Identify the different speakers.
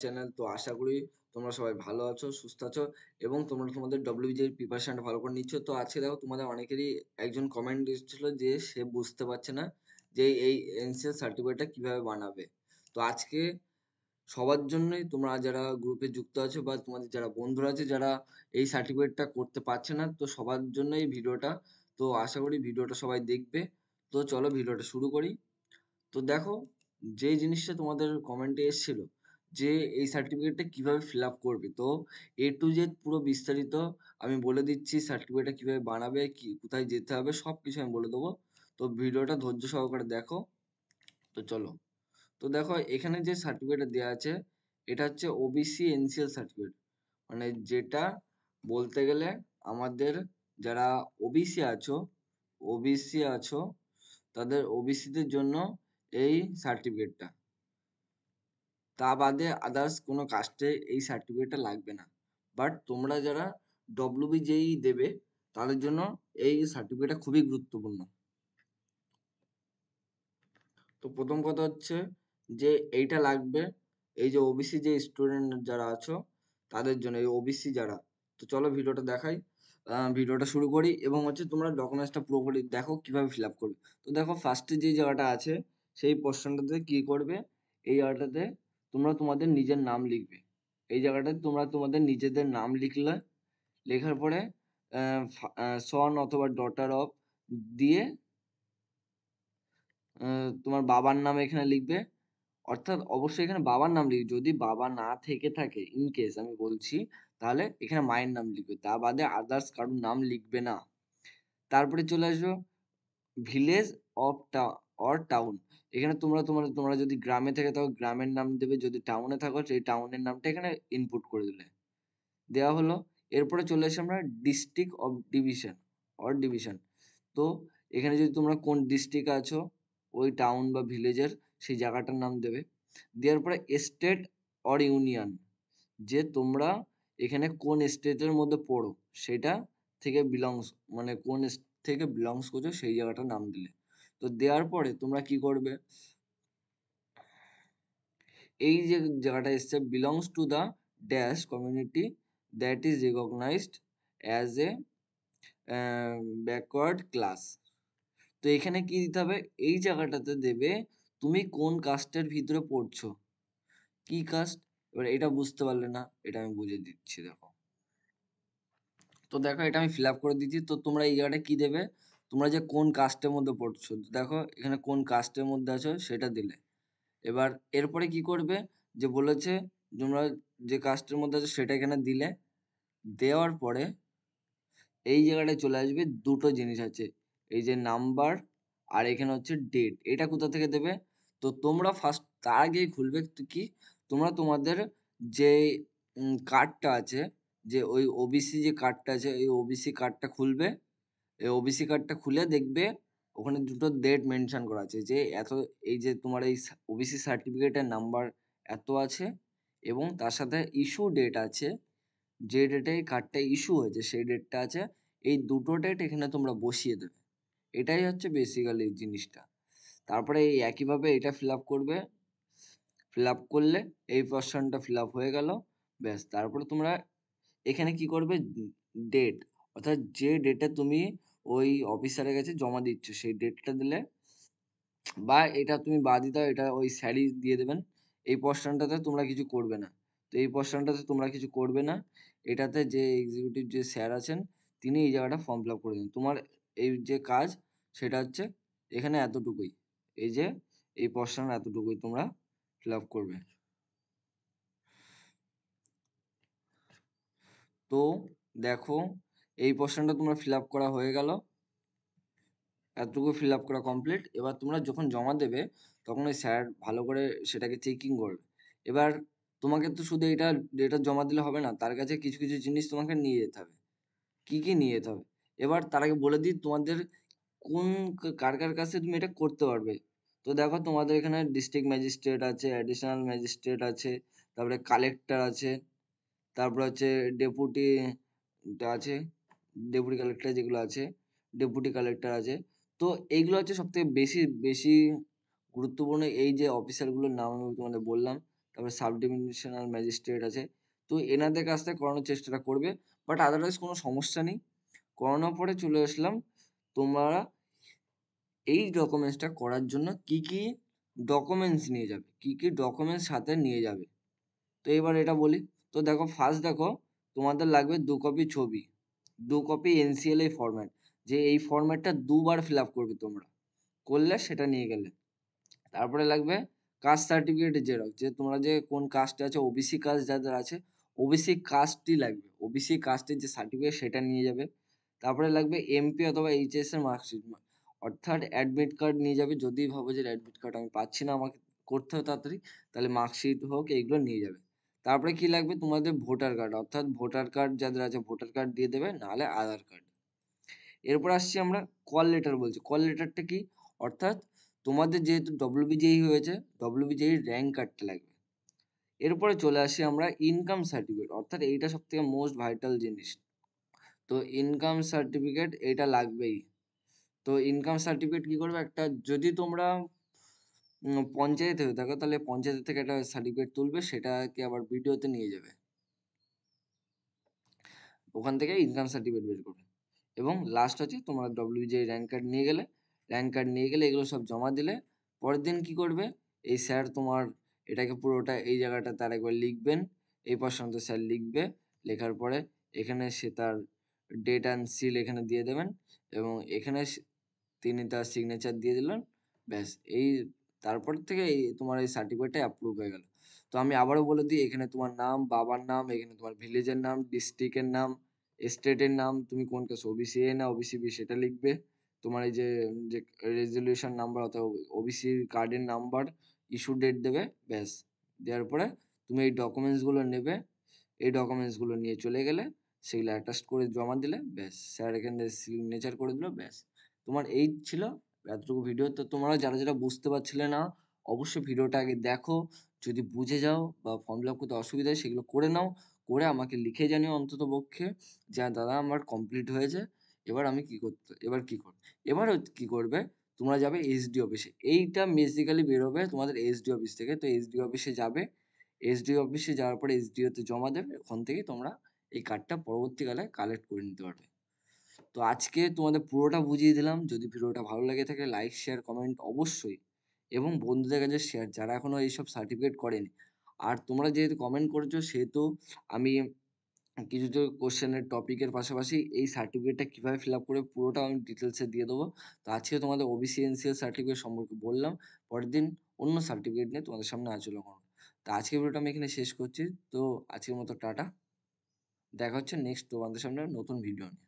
Speaker 1: Channel. তো আশা করি তোমরা সবাই ভালো আছো, সুস্থ আছো এবং তোমরা তোমাদের WBJER প্রিপারেশনটা ভালো করে নিচ্ছ। তো আজকে দেখো তোমাদের অনেকেরই একজন কমেন্ট এসেছিল যে সে বুঝতে পারছে না যে এই এনসিএল সার্টিফিকেটটা কিভাবে বানাবে। তো আজকে সবার জন্যই তোমরা যারা গ্রুপে যুক্ত আছো বা তোমাদের যারা বন্ধুরা আছে যারা এই সার্টিফিকেটটা করতে পারছে না, তো সবার জন্য এই ভিডিওটা। তো আশা করি ভিডিওটা সবাই দেখবে। তো চলো ভিডিওটা শুরু করি। তো দেখো, যে জিনিসটা তোমাদের কমেন্টে এসেছিল যে এই সার্টিফিকেটটা কিভাবে ফিল আপ করবে, তো A to Z পুরো বিস্তারিত আমি বলে দিচ্ছি। সার্টিফিকেটটা কিভাবে বানাবে, কি কোথায় যেতে হবে, সব কিছু আমি বলে দেবো। তো ভিডিওটা ধৈর্য সহকারে দেখো। তো চলো। তো দেখো, এখানে যে সার্টিফিকেটটা দেওয়া আছে এটা হচ্ছে ওবিসি এনসিএল সার্টিফিকেট। মানে যেটা বলতে গেলে আমাদের যারা ওবিসি আছো ওবিসি আছো তাদের ওবিসিদের জন্য এই সার্টিফিকেটটা। তা বাদে আদার্স কোনো কাস্টে এই সার্টিফিকেটটা লাগবে না। বাট তোমরা যারা WBJEE দেবে তাদের জন্য এই সার্টিফিকেটটা খুবই গুরুত্বপূর্ণ। তো প্রথম কথা হচ্ছে যে এইটা লাগবে এই যে ওবিসি যে স্টুডেন্ট যারা আছো তাদের জন্য, এই ওবিসি যারা। তো চলো ভিডিওটা দেখাই। ভিডিওটা শুরু করি এবং হচ্ছে তোমরা ডকুমেন্টসটা পুরোপুরি দেখো কিভাবে ফিল আপ করবে। তো দেখো, ফার্স্টে যে জায়গাটা আছে সেই পোর্শনটাতে কি করবে, এই জায়গাটাতে তোমরা তোমাদের নিজের নাম লিখবে। এই জায়গাটাতে তোমরা তোমাদের নিজেদের নাম লিখলে, লেখার পরে সন অথবা ডটার অফ দিয়ে তোমার বাবার নাম এখানে লিখবে। অর্থাৎ অবশ্যই এখানে বাবার নাম লিখবে। যদি বাবা না থেকে থাকে, ইন কেস আমি বলছি, তাহলে এখানে মায়ের নাম লিখবে। তা বাদে আদার্স কারোর নাম লিখবে না। তারপরে চলে আসবে ভিলেজ অফ অর টাউন। এখানে তোমরা যদি গ্রামে থেকে থাকো গ্রামের নাম দেবে, যদি টাউনে থাকো সেই টাউনের নামটা এখানে ইনপুট করে দিলে দেওয়া হলো। এরপরে চলে আসি আমরা district of division or division. তো এখানে যদি তোমরা কোন ডিস্ট্রিক্ট আছো, ওই টাউন বা ভিলেজের সেই জায়গাটার নাম দেবে। দেওয়ার পরে স্টেট অর ইউনিয়ন, যে তোমরা এখানে কোন স্টেটের মধ্যে পড়ো সেটা থেকে বিলংস, মানে কোন থেকে বিলংস করছো সেই জায়গাটার নাম দিলে। তো দেওয়ার পরে তোমরা কি করবে, এই যে জায়গাটা এসছে belongs to the dash community that is recognised as a backward class. তো এখানে কি দিতে হবে, এই জায়গাটাতে দেবে তুমি কোন কাস্টের ভিতরে পড়ছো, কি কাস্ট। এবার এটা বুঝতে পারলে না, এটা আমি বুঝিয়ে দিচ্ছি দেখো। তো দেখো, এটা আমি ফিল আপ করে দিচ্ছি। তো তোমরা এই জায়গাটা কি দেবে, তোমরা যে কোন কাস্টের মধ্যে পড়ছো, তো দেখো এখানে কোন কাস্টের মধ্যে আছো সেটা দিলে। এবার এরপরে কি করবে, যে বলেছে তোমরা যে কাস্টের মধ্যে আছো সেটা এখানে দিলে। দেওয়ার পরে এই জায়গাটায় চলে আসবে দুটো জিনিস আছে, এই যে নাম্বার আর এখানে হচ্ছে ডেট। এটা কোথা থেকে দেবে, তো তোমরা ফার্স্ট তার আগেই খুলবে তো কি, তোমরা তোমাদের যে কার্ডটা আছে, যে ওই ওবিসি যে কার্ডটা আছে ওই ওবিসি কার্ডটা খুলবে। এই ওবিসি কার্ডটা খুলে দেখবে ওখানে দুটো ডেট মেনশন করা আছে, যে এত, এই যে তোমার এই ওবিসি সার্টিফিকেটের নাম্বার এত আছে এবং তার সাথে ইস্যু ডেট আছে, যে ডেটে এই কার্ডটা ইস্যু হয়েছে সেই ডেটটা আছে। এই দুটো ডেট এখানে তোমরা বসিয়ে দেবে। এটাই হচ্ছে বেসিক্যালি জিনিসটা। তারপরে এই একইভাবে এটা ফিল আপ করবে। ফিল আপ করলে এই পোর্শনটা ফিল আপ হয়ে গেল। ব্যাস, তারপরে তোমরা এখানে কি করবে, ডেট, অর্থাৎ যে ডেটে তুমি ওই অফিসারের কাছে জমা দিচ্ছ সেই ডেটটা দিলে। বা এটা তুমি বাদ দিতে হয়, এটা ওই স্যারই দিয়ে দেবেন। এই পোর্শনটাতে তোমরা কিছু করবে না। তো এই পোর্শনটাতে তোমরা কিছু করবে না। এটাতে যে এক্সিকিউটিভ যে স্যার আছেন তিনি এই জায়গাটা ফর্ম ফিল আপ করে দিন। তোমার এই যে কাজ সেটা হচ্ছে এখানে এতটুকুই, এই যে এই পোর্শন এতটুকুই তোমরা ফিল আপ করবে। তো দেখো, এই পোর্শনটা তোমরা ফিল আপ করা হয়ে গেল, এতটুকু ফিল আপ করা কমপ্লিট। এবার তোমরা যখন জমা দেবে তখন ওই স্যার ভালো করে সেটাকে চেকিং করবে। এবার তোমাকে তো শুধু এটা ডেটা জমা দিলে হবে না, তার কাছে কিছু কিছু জিনিস তোমাকে নিয়ে যেতে হবে। কি কি নিয়ে যেতে হবে, এবার তার আগে বলে দিই তোমাদের কোন কার কার কাছে তুমি এটা করতে পারবে। তো দেখো, তোমাদের এখানে ডিস্ট্রিক্ট ম্যাজিস্ট্রেট আছে, অ্যাডিশনাল ম্যাজিস্ট্রেট আছে, তারপরে কালেক্টর আছে, তারপর হচ্ছে ডেপুটি আছে, ডেপুটি কালেক্টর যেগুলো আছে, ডেপুটি কালেক্টর আছে। তো এইগুলো হচ্ছে সব থেকে বেশি বেশি গুরুত্বপূর্ণ, এই যে অফিসারগুলোর নাম আমি তোমাদের বললাম তারপরে সাব ডিভিশনাল ম্যাজিস্ট্রেট আছে। তো এনাদের কাছ থেকে করানোর চেষ্টাটা করবে, বাট আদারওয়াইজ কোনো সমস্যা নেই। করানোর পরে চলে আসলাম তোমরা এই ডকুমেন্টসটা করার জন্য কি কি ডকুমেন্টস নিয়ে যাবে, কি কি ডকুমেন্টস সাথে নিয়ে যাবে। তো এবার এটা বলি। তো দেখো ফার্স্ট দেখো, তোমাদের লাগবে 2 কপি ছবি, 2 কপি এনসিএলএ ফরম্যাট, যে এই ফরম্যাটটা দুবার ফিল আপ করবে তোমরা, করলে সেটা নিয়ে গেলে। তারপরে লাগবে কাস্ট সার্টিফিকেটের জেরক্স, যে তোমরা যে কোন কাস্টে আছে, ওবিসি কাস্ট যাদের আছে ওবিসি কাস্টই লাগবে, ওবিসি কাস্টের যে সার্টিফিকেট সেটা নিয়ে যাবে। তারপরে লাগবে এমপি অথবা এইচএস এর মার্কশিট, অর্থাৎ অ্যাডমিট কার্ড নিয়ে যাবে। যদি ভাবো যে অ্যাডমিট কার্ড আমি পাচ্ছি না, আমাকে করতে হবে তাড়াতাড়ি, তাহলে মার্কশিট হোক এইগুলো নিয়ে যাবে। তারপরে কি লাগবে, তোমাদের ভোটার কার্ড, অর্থাৎ ভোটার কার্ড যাদের আছে ভোটার কার্ড দিয়ে দেবে, নাহলে আধার কার্ড। এরপর আসছি আমরা কল লেটার বলছি। কল লেটারটা কি, অর্থাৎ তোমাদের যেহেতু ডব্লিউবিজেই হয়েছে, ডব্লিউবিজেই র্যাঙ্ক কার্ডটা লাগবে। এরপরে চলে আসি আমরা ইনকাম সার্টিফিকেট, অর্থাৎ এইটা সব থেকে মোস্ট ভাইটাল জিনিস। তো ইনকাম সার্টিফিকেট এটা লাগবেই। তো ইনকাম সার্টিফিকেট কি করবে, একটা যদি তোমরা পঞ্চায়েতে হয়ে থাকো, তাহলে পঞ্চায়েত থেকে একটা সার্টিফিকেট তুলবে, সেটাকে আবার ভিডিওতে নিয়ে যাবে, ওখান থেকে ইনকাম সার্টিফিকেট বের করবে। এবং লাস্ট হচ্ছে তোমরা ডব্লিউবিজে র্যাঙ্ক কার্ড নিয়ে গেলে, র্যাঙ্ক কার্ড নিয়ে গেলে এগুলো সব জমা দিলে পরের দিন কি করবে, এই স্যার তোমার এটাকে পুরোটা এই জায়গাটা তার একবার লিখবেন, এই পর্যন্ত স্যার লিখবে, লেখার পরে এখানে সে তার ডেট অ্যান্ড সিল এখানে দিয়ে দেবেন, এবং এখানে তিনি তার সিগনেচার দিয়ে দিলেন, ব্যাস। এই তারপর থেকে এই তোমার এই সার্টিফিকেটটা অ্যাপ্রুভ হয়ে গেল। তো আমি আবারও বলে দিই, এখানে তোমার নাম, বাবার নাম, এখানে তোমার ভিলেজের নাম, ডিস্ট্রিক্টের নাম, স্টেটের নাম, তুমি কোন কাস্ট ওবিসি এ না ওবিসি বি সেটা লিখবে, তোমার এই যে যে রেজলিউশন নাম্বার অথবা ওবিসি কার্ডের নাম্বার, ইস্যু ডেট দেবে, ব্যাস। দেওয়ার পরে তুমি এই ডকুমেন্টসগুলো নেবে, এই ডকুমেন্টসগুলো নিয়ে চলে গেলে সেগুলো অ্যাটাচ করে জমা দিলে, ব্যাস, স্যার এখানে সিগনেচার করে দিল, ব্যাস। তোমার এই ছিল এতটুকু ভিডিও। তো তোমরা যারা যারা বুঝতে পারছিলে না, অবশ্যই ভিডিওটা আগে দেখো, যদি বুঝে যাও বা ফর্ম ফিল আপ করতে অসুবিধা হয় সেগুলো করে নাও, করে আমাকে লিখে জানিও অন্তত পক্ষে, যে দাদা আমার কমপ্লিট হয়েছে, এবার আমি কি করতে, এবার কি করবে, এবার কি করবে, তোমরা যাবে এসডি অফিসে। এইটা বেসিক্যালি বেরোবে তোমাদের এসডি অফিস থেকে। তো এসডি অফিসে যাবে, এসডি অফিসে যাওয়ার পরে এসডিওতে জমা দেবে, ওখান থেকে তোমরা এই কার্ডটা পরবর্তীকালে কালেক্ট করে নিতে পারবে। তো আজকে তোমাদের পুরোটা বুঝিয়ে দিলাম। যদি ভিডিওটা ভালো লেগে থাকে লাইক শেয়ার কমেন্ট অবশ্যই, এবং বন্ধুদের কাছে শেয়ার, যারা এখনো এইসব সার্টিফিকেট করেনি। আর তোমরা যেহেতু কমেন্ট করেছো, সেহেতু আমি কিছু কিছু কোশ্চেনের টপিকের পাশাপাশি এই সার্টিফিকেটটা কিভাবে ফিল আপ করে পুরোটা আমি ডিটেলসে দিয়ে দেবো। তো আজকে তোমাদের ওবিসি এনসিএল সার্টিফিকেট সম্পর্কে বললাম, পরের দিন অন্য সার্টিফিকেট নিয়ে তোমাদের সামনে আলোচনা করবো। তো আজকের ভিডিওটা আমি এখানে শেষ করছি। তো আজকের মতো টাটা, দেখা হচ্ছে নেক্সট তোমাদের সামনে নতুন ভিডিও নিয়ে।